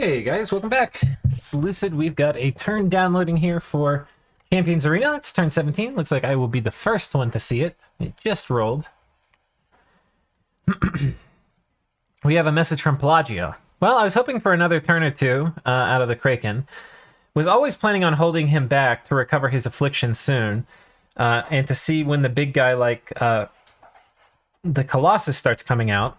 Hey guys, welcome back. It's Lucid. We've got a turn downloading here for Champions Arena. It's turn 17. Looks like I will be the first one to see it. It just rolled. We have a message from Pelagia. Well, I was hoping for another turn or two out of the Kraken. Was always planning on holding him back to recover his affliction soon, and to see when the big guy like the Colossus starts coming out.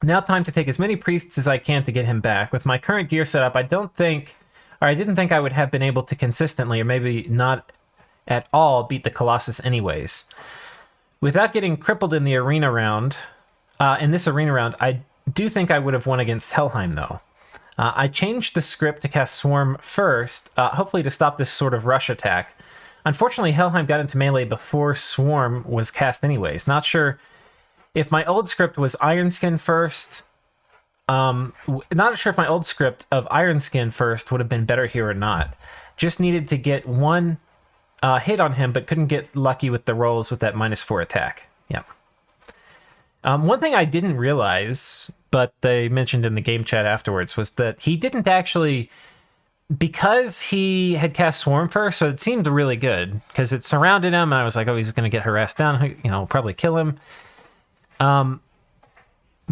Now time to take as many priests as I can to get him back. With my current gear setup, I didn't think I would have been able to consistently, or maybe not at all, beat the Colossus anyways. Without getting crippled in the arena round, in this arena round, I do think I would have won against Helheim though. I changed the script to cast Swarm first, hopefully to stop this sort of rush attack. Unfortunately, Helheim got into melee before Swarm was cast anyways. Not sure if my old script was Ironskin first. Not sure if my old script of Ironskin first would have been better here or not. Just needed to get one hit on him, but couldn't get lucky with the rolls with that -4 attack. Yeah. One thing I didn't realize, but they mentioned in the game chat afterwards, was that he didn't actually, because he had cast Swarm first, so it seemed really good, because it surrounded him, and I was like, oh, he's going to get harassed down, probably kill him.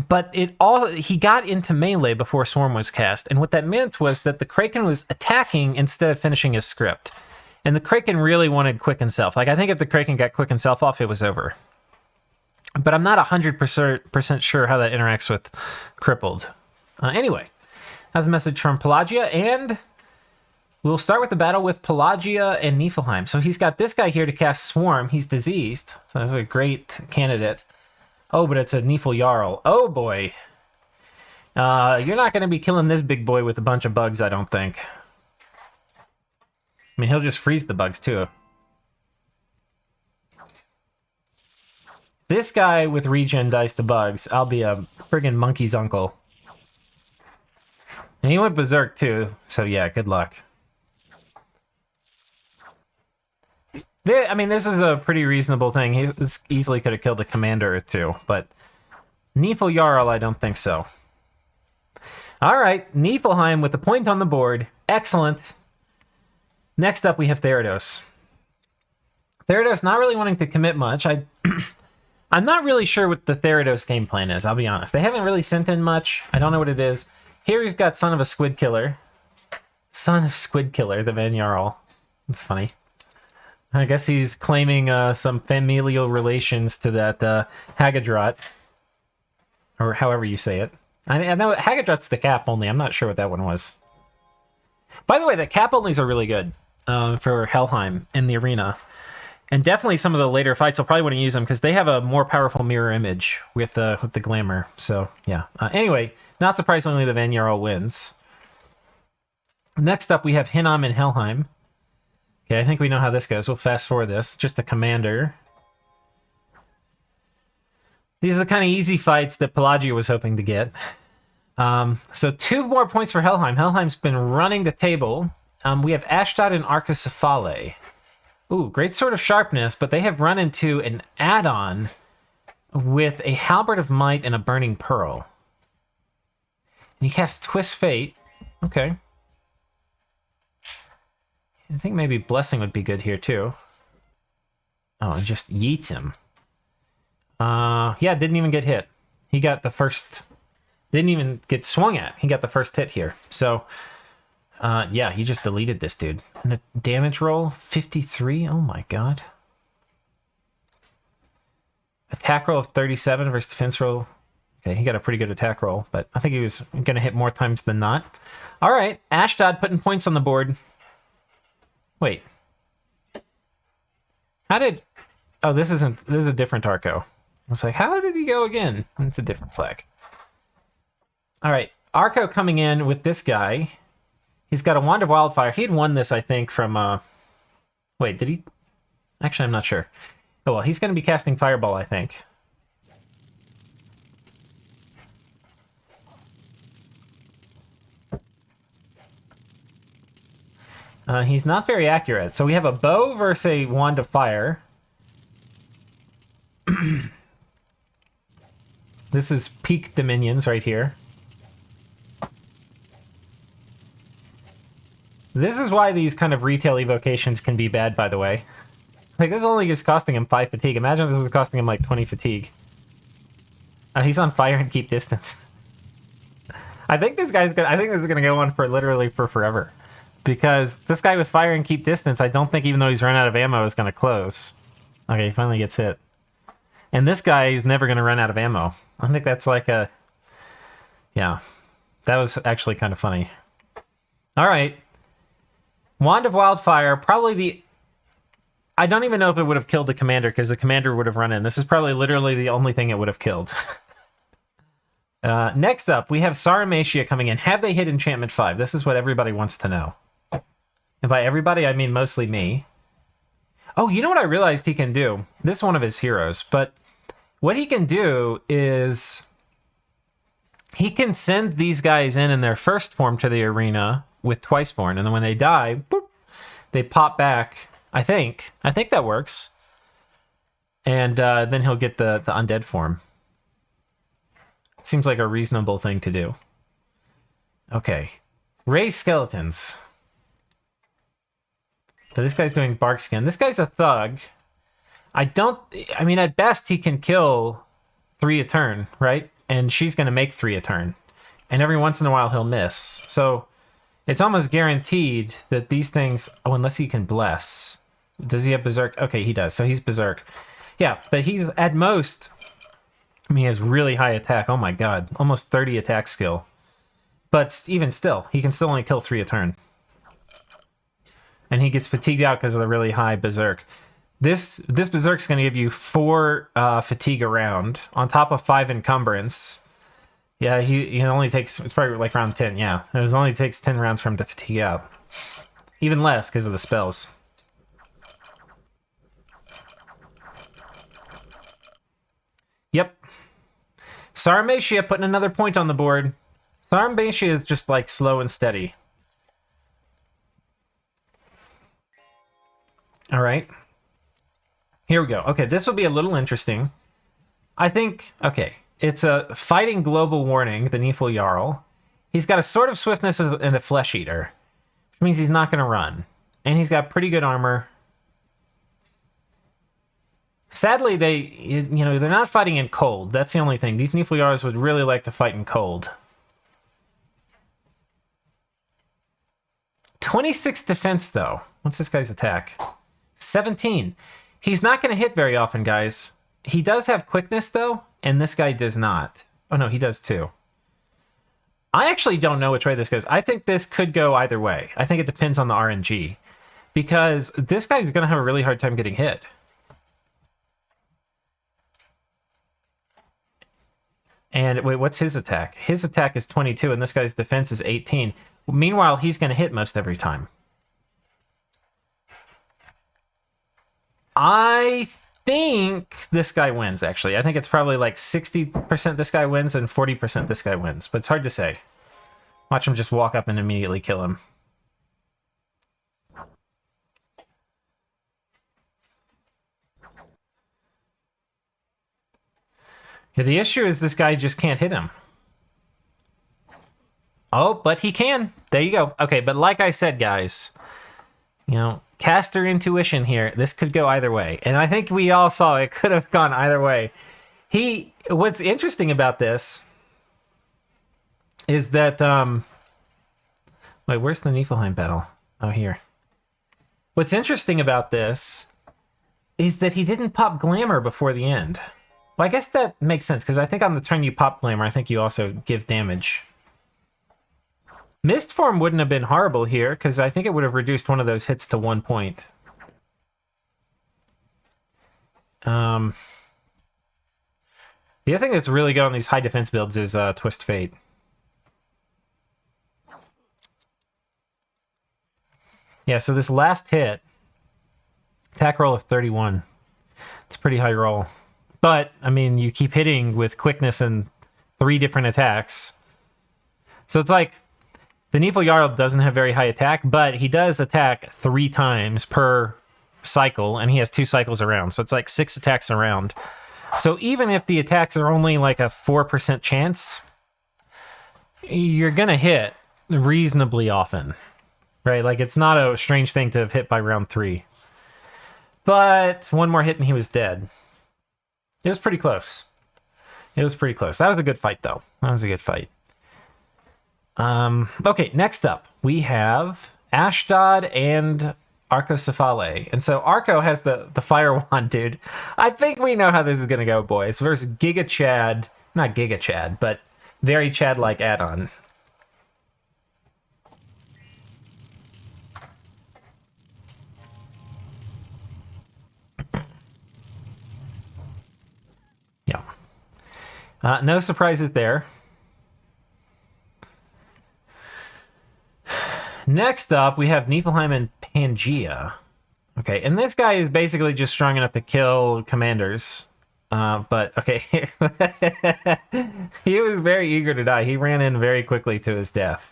But he got into melee before Swarm was cast, and what that meant was that the Kraken was attacking instead of finishing his script. And the Kraken really wanted Quicken Self. Like, I think if the Kraken got Quicken Self off, it was over. But I'm not 100% sure how that interacts with Crippled. Anyway, that's a message from Pelagia, and we'll start with the battle with Pelagia and Niflheim. So he's got this guy here to cast Swarm. He's diseased, so that's a great candidate. Oh, but it's a Nifl Jarl. Oh, boy. You're not going to be killing this big boy with a bunch of bugs, I don't think. I mean, he'll just freeze the bugs, too. This guy with regen dice to bugs, I'll be a friggin' monkey's uncle. And he went berserk, too, so yeah, good luck. I mean, this is a pretty reasonable thing. He easily could have killed a commander or two, but Nifl Jarl, I don't think so. All right, Niflheim with the point on the board. Excellent. Next up, we have Theridos. Theridos not really wanting to commit much. I'm not really sure what the Theridos game plan is, I'll be honest. They haven't really sent in much. I don't know what it is. Here we've got Son of a Squid Killer. Son of Squid Killer, the Van Jarl. That's funny. I guess he's claiming some familial relations to that Hagadrot. Or however you say it. I know Hagadrot's the cap only. I'm not sure what that one was. By the way, the cap onlys are really good for Helheim in the arena. And definitely some of the later fights will probably want to use them because they have a more powerful mirror image with the glamour. So, yeah. Anyway, not surprisingly, the Van Jarl wins. Next up, we have Hinnom and Helheim. Okay, I think we know how this goes. We'll fast forward this. Just a commander. These are the kind of easy fights that Pelagia was hoping to get. So 2 more points for Helheim. Helheim's been running the table. We have Ashdod and Arcocephale. Ooh, great Sword of Sharpness, but they have run into an add-on with a Halberd of Might and a Burning Pearl. And he casts Twist Fate. Okay. I think maybe Blessing would be good here, too. Oh, and just yeets him. Yeah, didn't even get hit. He got the first... Didn't even get swung at. He got the first hit here. So, yeah, he just deleted this dude. And the damage roll, 53? Oh my god. Attack roll of 37 versus defense roll. Okay, he got a pretty good attack roll, but I think he was going to hit more times than not. All right, Ashdod putting points on the board. Wait. How did... Oh, this is a different Arco. I was like, how did he go again? It's a different flag. All right, Arco coming in with this guy. He's got a Wand of Wildfire. He had won this, I think, from... Wait, did he... Actually, I'm not sure. Oh, well, he's going to be casting Fireball, I think. He's not very accurate. So we have a bow versus a Wand of Fire. This is peak Dominions right here. This is why these kind of retail evocations can be bad, by the way. Like, this only is costing him 5 fatigue. Imagine if this was costing him, like, 20 fatigue. He's on fire and keep distance. I think this is gonna go on for literally for forever. Because this guy with fire and keep distance, I don't think, even though he's run out of ammo, is gonna close. Okay, he finally gets hit. And this guy is never gonna run out of ammo. I think that's like a... Yeah. That was actually kind of funny. Alright. Wand of Wildfire, probably the... I don't even know if it would have killed the commander, because the commander would have run in. This is probably literally the only thing it would have killed. Next up, we have Sarumatia coming in. Have they hit Enchantment 5? This is what everybody wants to know. And by everybody, I mean mostly me. Oh, you know what I realized he can do? This is one of his heroes, but what he can do is he can send these guys in their first form to the arena with Twiceborn, and then when they die, boop, they pop back. I think that works. And then he'll get the undead form. Seems like a reasonable thing to do. Okay. Raise skeletons. So this guy's doing bark skin. This guy's a thug. I mean, at best, he can kill 3 a turn, right? And she's going to make 3 a turn. And every once in a while, he'll miss. So it's almost guaranteed that these things... Oh, unless he can bless. Does he have Berserk? Okay, he does. So he's Berserk. Yeah, but he's at most... I mean, he has really high attack. Oh my god. Almost 30 attack skill. But even still, he can still only kill 3 a turn. And he gets fatigued out because of the really high Berserk. This Berserk's going to give you 4 fatigue a round, on top of 5 encumbrance. Yeah, he only takes... It's probably like round 10, yeah. It only takes 10 rounds for him to fatigue out. Even less because of the spells. Yep. Sarumatia putting another point on the board. Sarumatia is just like slow and steady. All right. Here we go. Okay, this will be a little interesting. I think, okay, it's a fighting global warning, the Niflheim Jarl. He's got a sword of swiftness and a flesh eater, which means he's not going to run. And he's got pretty good armor. Sadly, they're not fighting in cold. That's the only thing. These Niflheim Jarls would really like to fight in cold. 26 defense, though. What's this guy's attack? 17. He's not going to hit very often, guys. He does have quickness, though, and this guy does not. Oh, no, he does, too. I actually don't know which way this goes. I think this could go either way. I think it depends on the RNG. Because this guy's going to have a really hard time getting hit. And wait, what's his attack? His attack is 22, and this guy's defense is 18. Meanwhile, he's going to hit most every time. I think this guy wins, actually. I think it's probably like 60% this guy wins and 40% this guy wins. But it's hard to say. Watch him just walk up and immediately kill him. Yeah, the issue is this guy just can't hit him. Oh, but he can. There you go. Okay, but like I said, guys, caster intuition here. This could go either way. And I think we all saw it could have gone either way. What's interesting about this is that, wait, where's the Niflheim battle? Oh, here. What's interesting about this is that he didn't pop Glamour before the end. Well, I guess that makes sense, because I think on the turn you pop Glamour, I think you also give damage. Mist Form wouldn't have been horrible here, because I think it would have reduced one of those hits to 1 point. The other thing that's really good on these high defense builds is Twist Fate. Yeah, so this last hit, attack roll of 31. It's a pretty high roll. But, I mean, you keep hitting with quickness and 3 different attacks. So it's like, the Niflheim Jarl doesn't have very high attack, but he does attack 3 times per cycle, and he has 2 cycles around. So it's like 6 attacks around. So even if the attacks are only like a 4% chance, you're going to hit reasonably often. right? Like, it's not a strange thing to have hit by round 3. But one more hit and he was dead. It was pretty close. It was pretty close. That was a good fight, though. That was a good fight. Okay, next up, we have Ashdod and Arcocephale. And so Arco has the fire wand, dude. I think we know how this is going to go, boys. Versus Giga Chad. Not Giga Chad, but very Chad-like add-on. Yeah. No surprises there. Next up, we have Nifelheim and Pangea. Okay, and this guy is basically just strong enough to kill commanders. But, okay. He was very eager to die. He ran in very quickly to his death.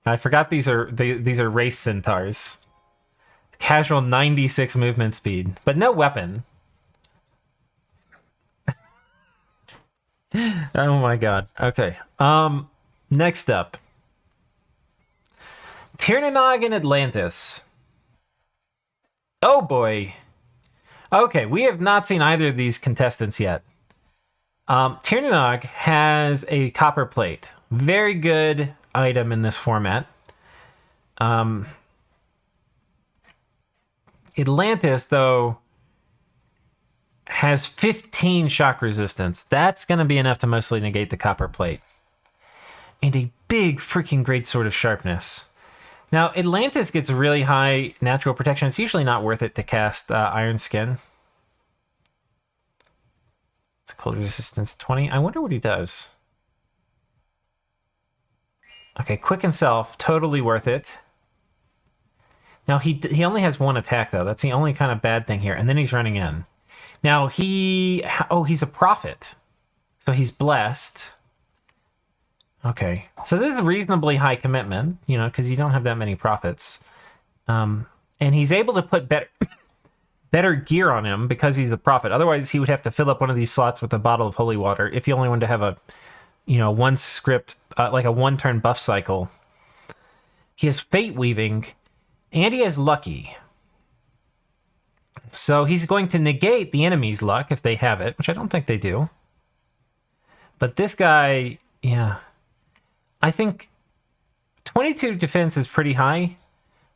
I forgot these are race centaurs. Casual 96 movement speed, but no weapon. Oh my god. Okay. Next up. Tirnanog and Atlantis. Oh boy. Okay, we have not seen either of these contestants yet. Tirnanog has a copper plate. Very good item in this format. Atlantis, though, has 15 shock resistance. That's going to be enough to mostly negate the copper plate. And a big freaking great sword of sharpness. Now, Atlantis gets really high natural protection. It's usually not worth it to cast Iron Skin. It's cold resistance 20. I wonder what he does. Okay, Quicken Self, totally worth it. Now, he only has one attack, though. That's the only kind of bad thing here. And then he's running in. Now, he's a prophet. So he's blessed. Okay. So this is a reasonably high commitment, you know, because you don't have that many prophets. And he's able to put better gear on him because he's a prophet. Otherwise, he would have to fill up one of these slots with a bottle of holy water if he only wanted to have a, you know, one script, like a one-turn buff cycle. He has Fate Weaving, and he has Lucky. So he's going to negate the enemy's luck if they have it, which I don't think they do. But this guy, yeah. I think 22 defense is pretty high,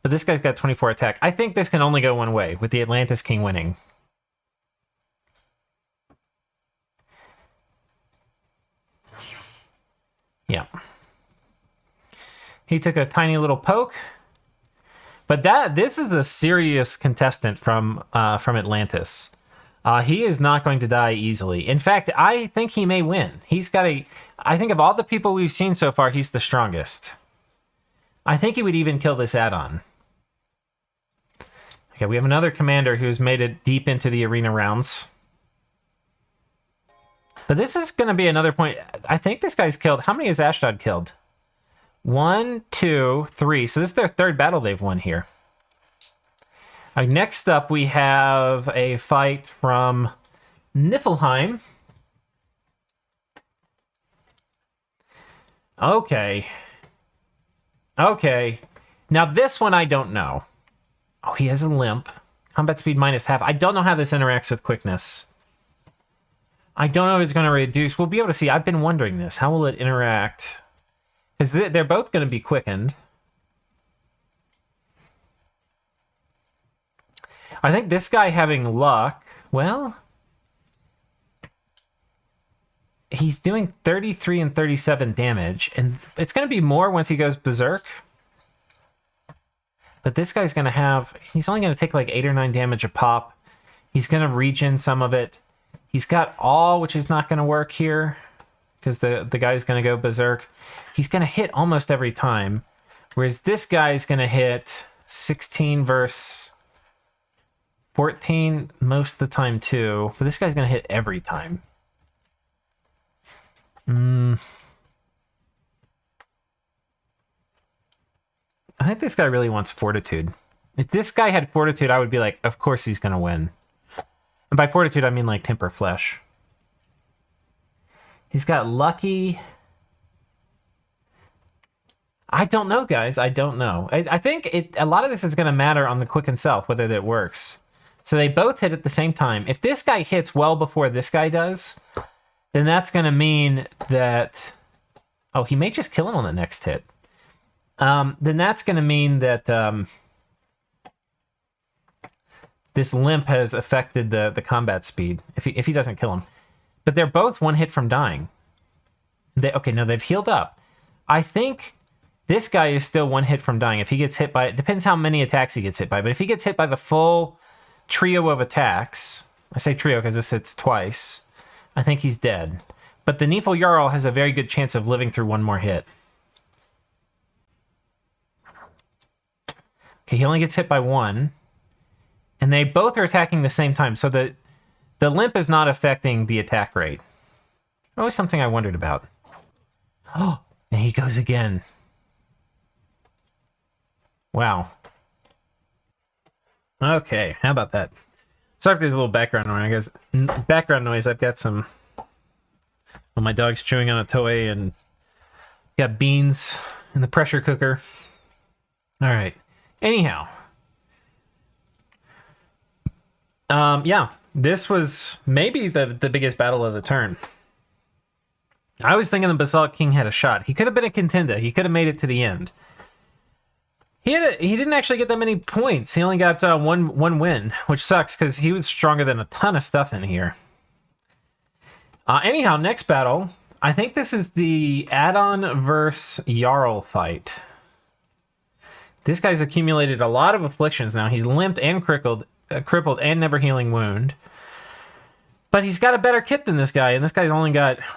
but this guy's got 24 attack. I think this can only go one way, with the Atlantis King winning. Yeah. He took a tiny little poke. But this is a serious contestant from Atlantis. He is not going to die easily. In fact, I think he may win. I think of all the people we've seen so far, he's the strongest. I think he would even kill this add-on. Okay, we have another commander who's made it deep into the arena rounds. But this is going to be another point. I think this guy's killed. How many has Ashdod killed? 1, 2, 3. So this is their third battle they've won here. Next up, we have a fight from Niflheim. Okay. Okay. Now this one I don't know. Oh, he has a limp. Combat speed -half. I don't know how this interacts with quickness. I don't know if it's going to reduce. We'll be able to see. I've been wondering this. How will it interact? Because they're both going to be quickened. I think this guy having luck, well, he's doing 33 and 37 damage, and it's going to be more once he goes berserk. But this guy's going to have, he's only going to take like 8 or 9 damage a pop. He's going to regen some of it. He's got all, which is not going to work here because the guy's going to go berserk. He's going to hit almost every time, whereas this guy's going to hit 16 versus 14 most of the time too, but this guy's going to hit every time. I think this guy really wants Fortitude. If this guy had Fortitude, I would be like, of course he's going to win. And by Fortitude, I mean like Temper Flesh. He's got Lucky. I don't know, guys. I don't know. I think a lot of this is going to matter on the quicken self, whether that works. So they both hit at the same time. If this guy hits well before this guy does, then that's going to mean that... Oh, he may just kill him on the next hit. Then that's going to mean that this limp has affected the combat speed, if he doesn't kill him. But they're both one hit from dying. Okay, no, they've healed up. I think this guy is still one hit from dying. If he gets hit by... It depends how many attacks he gets hit by. But if he gets hit by the full trio of attacks... I say trio because this hits twice. I think he's dead. But the Niflheim Jarl has a very good chance of living through one more hit. Okay, he only gets hit by one. And they both are attacking the same time. So the limp is not affecting the attack rate. Always something I wondered about. Oh, and he goes again. Wow. Okay, how about that? Sorry if there's a little background noise. I've got some... Well, my dog's chewing on a toy and got beans in the pressure cooker. All right. Anyhow. Yeah, this was maybe the biggest battle of the turn. I was thinking the Basalt King had a shot. He could have been a contender. He could have made it to the end. He didn't actually get that many points. He only got one win, which sucks because he was stronger than a ton of stuff in here. Anyhow, next battle. I think this is the add-on versus Jarl fight. This guy's accumulated a lot of afflictions now. He's limped and crippled and never healing wound. But he's got a better kit than this guy, and this guy's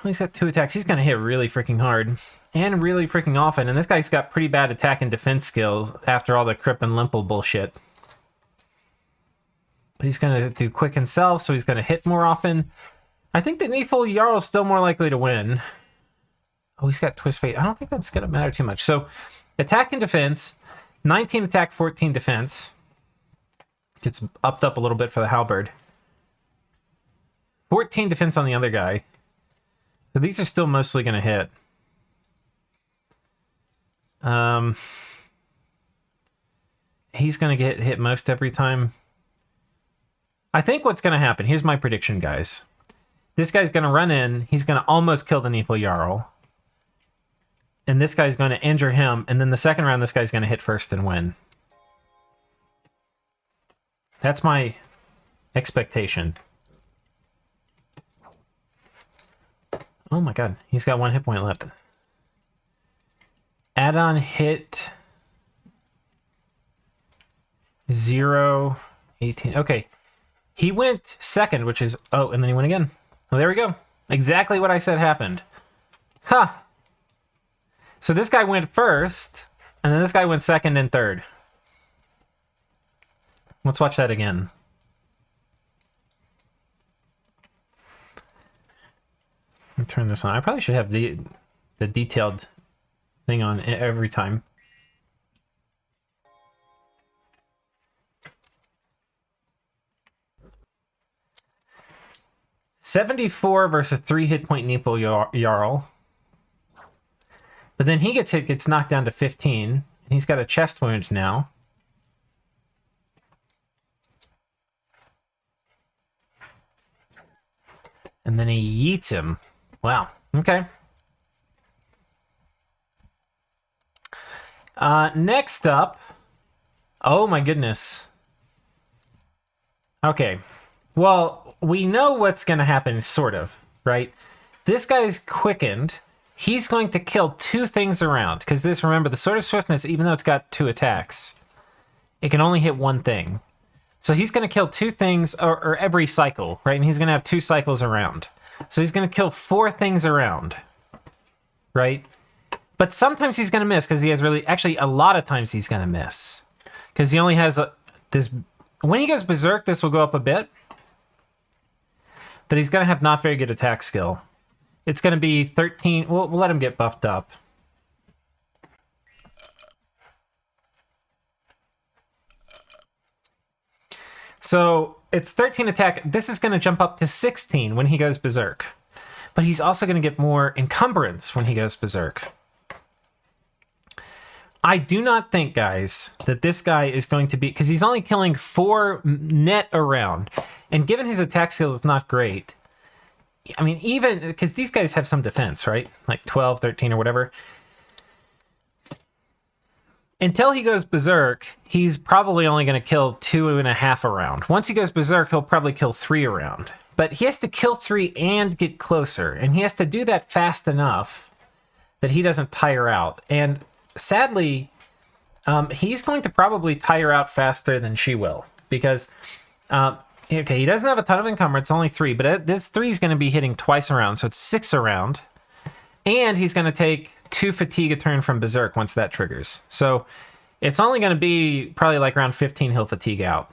he's got 2 attacks. He's going to hit really freaking hard and really freaking often, and this guy's got pretty bad attack and defense skills after all the crip and limple bullshit. But he's going to do quick himself, so he's going to hit more often. I think the Niflheim Jarl is still more likely to win. Oh, he's got Twist Fate. I don't think that's going to matter too much. So, attack and defense, 19 attack, 14 defense. Gets upped up a little bit for the halberd. 14 defense on the other guy. So these are still mostly going to hit. He's going to get hit most every time. I think what's going to happen, here's my prediction, guys. This guy's going to run in. He's going to almost kill the Niflheim Jarl. And this guy's going to injure him. And then the second round, this guy's going to hit first and win. That's my expectation. Oh my god, he's got 1 hit point left. Add-on hit 0, 18. Okay, he went second, which is... Oh, and then he went again. Well, there we go. Exactly what I said happened. Huh. So this guy went first, and then this guy went second and third. Let's watch that again. Let me turn this on. I probably should have the detailed thing on every time. $74 versus 3 hit point Niflheim Jarl. But then he gets knocked down to 15. And he's got a chest wound now. And then he yeets him. Wow. Okay. Next up. Oh my goodness. Okay. Well, we know what's going to happen, sort of, right? This guy's quickened. He's going to kill 2 things around. Because this, remember, the Sword of Swiftness, even though it's got 2 attacks, it can only hit 1 thing. So he's going to kill 2 things or every cycle, right? And he's going to have 2 cycles around. So he's going to kill 4 things around, right? But sometimes he's going to miss because he has really... Actually, a lot of times he's going to miss. Because he only has this... When he goes Berserk, this will go up a bit. But he's going to have not very good attack skill. It's going to be 13... We'll let him get buffed up. So it's 13 attack. This is going to jump up to 16 when he goes Berserk. But he's also going to get more encumbrance when he goes Berserk. I do not think, guys, that this guy is going to be... Because he's only killing 4 net around. And given his attack skill is not great... I mean, even... Because these guys have some defense, right? Like 12, 13, or whatever. Until he goes Berserk, he's probably only going to kill 2.5 a round. Once he goes Berserk, he'll probably kill 3 a round. But he has to kill 3 and get closer. And he has to do that fast enough that he doesn't tire out. And... sadly, he's going to probably tire out faster than she will because, okay, he doesn't have a ton of encumbrance, only 3, but this 3 is going to be hitting twice a round, so it's 6 a round, and he's going to take 2 fatigue a turn from Berserk once that triggers. So it's only going to be probably like around 15 he'll fatigue out.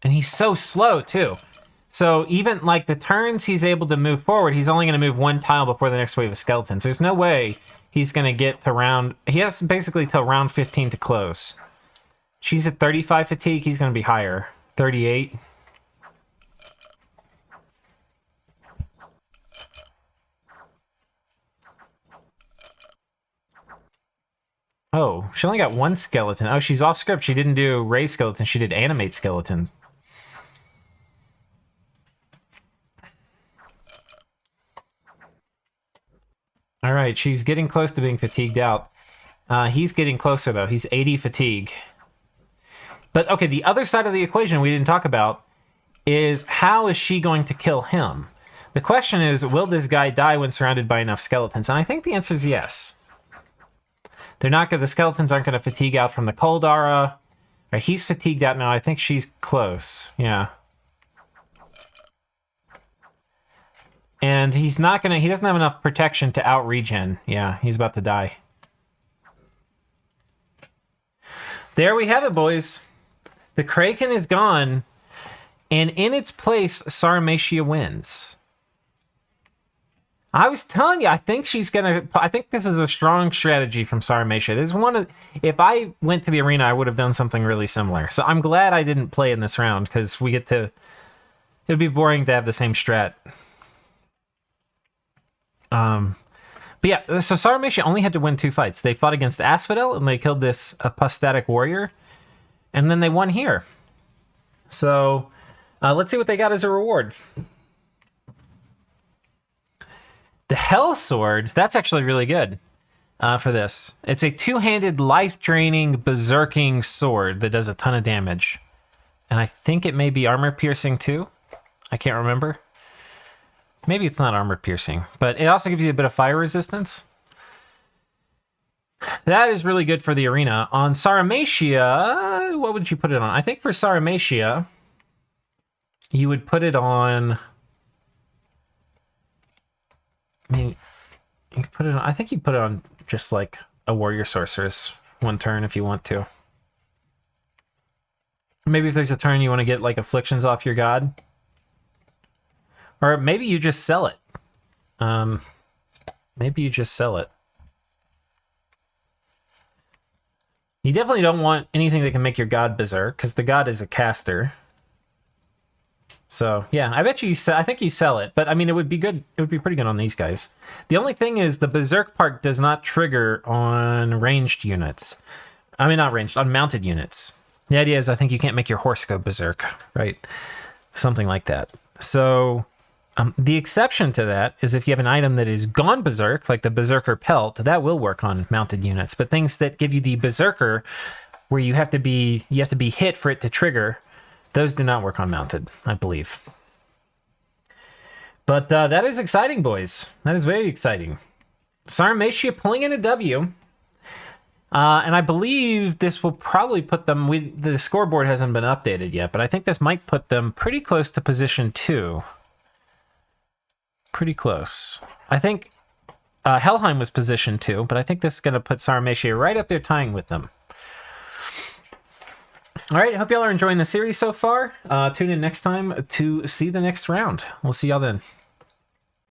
And he's so slow, too. So even, like, the turns he's able to move forward, he's only going to move 1 tile before the next wave of skeletons. There's no way he's going to get to round... He has basically till round 15 to close. She's at 35 fatigue. He's going to be higher. 38. Oh, she only got 1 skeleton. Oh, she's off script. She didn't do raise skeleton. She did animate skeleton. All right, she's getting close to being fatigued out. He's getting closer, though. He's 80 fatigue. But, okay, the other side of the equation we didn't talk about is how is she going to kill him? The question is, will this guy die when surrounded by enough skeletons? And I think the answer is yes. They're not going. The skeletons aren't going to fatigue out from the cold aura. Right, he's fatigued out now. I think she's close. Yeah. And he's not gonna... He doesn't have enough protection to out-regen. Yeah, he's about to die. There we have it, boys. The Kraken is gone. And in its place, Sarumatia wins. I was telling you, I think she's gonna... I think this is a strong strategy from Sarumatia. This is one of... If I went to the arena, I would have done something really similar. So I'm glad I didn't play in this round, because we get to... It would be boring to have the same strat. But yeah, so Sarumatia only had to win 2 fights. They fought against Asphodel, and they killed this apostatic warrior. And then they won here. So, let's see what they got as a reward. The Hell Sword, that's actually really good for this. It's a 2-handed, life-draining, berserking sword that does a ton of damage. And I think it may be armor-piercing too. I can't remember. Maybe it's not armor piercing, but it also gives you a bit of fire resistance. That is really good for the arena. On Sarumatia, what would you put it on? I think for Sarumatia, you would put it on... I mean, you could put it on... I think you put it on just like a warrior sorceress 1 turn if you want to. Maybe if there's a turn you want to get like afflictions off your god. Or maybe you just sell it. Maybe you just sell it. You definitely don't want anything that can make your god berserk, because the god is a caster. So, yeah, I bet you I think you sell it. But, I mean, it would be good. It would be pretty good on these guys. The only thing is the berserk part does not trigger on ranged units. I mean, not ranged, on mounted units. The idea is I think you can't make your horse go berserk, right? Something like that. So... the exception to that is if you have an item that is gone berserk, like the Berserker Pelt, that will work on mounted units. But things that give you the Berserker, where you have to be hit for it to trigger, those do not work on mounted, I believe. But that is exciting, boys. That is very exciting. Sarumatia pulling in a W. And I believe this will probably put them... the scoreboard hasn't been updated yet, but I think this might put them pretty close to position 2. Pretty close. I think Helheim was position 2, but I think this is going to put Sarumatia right up there tying with them. All right, hope y'all are enjoying the series so far. Tune in next time to see the next round. We'll see y'all then.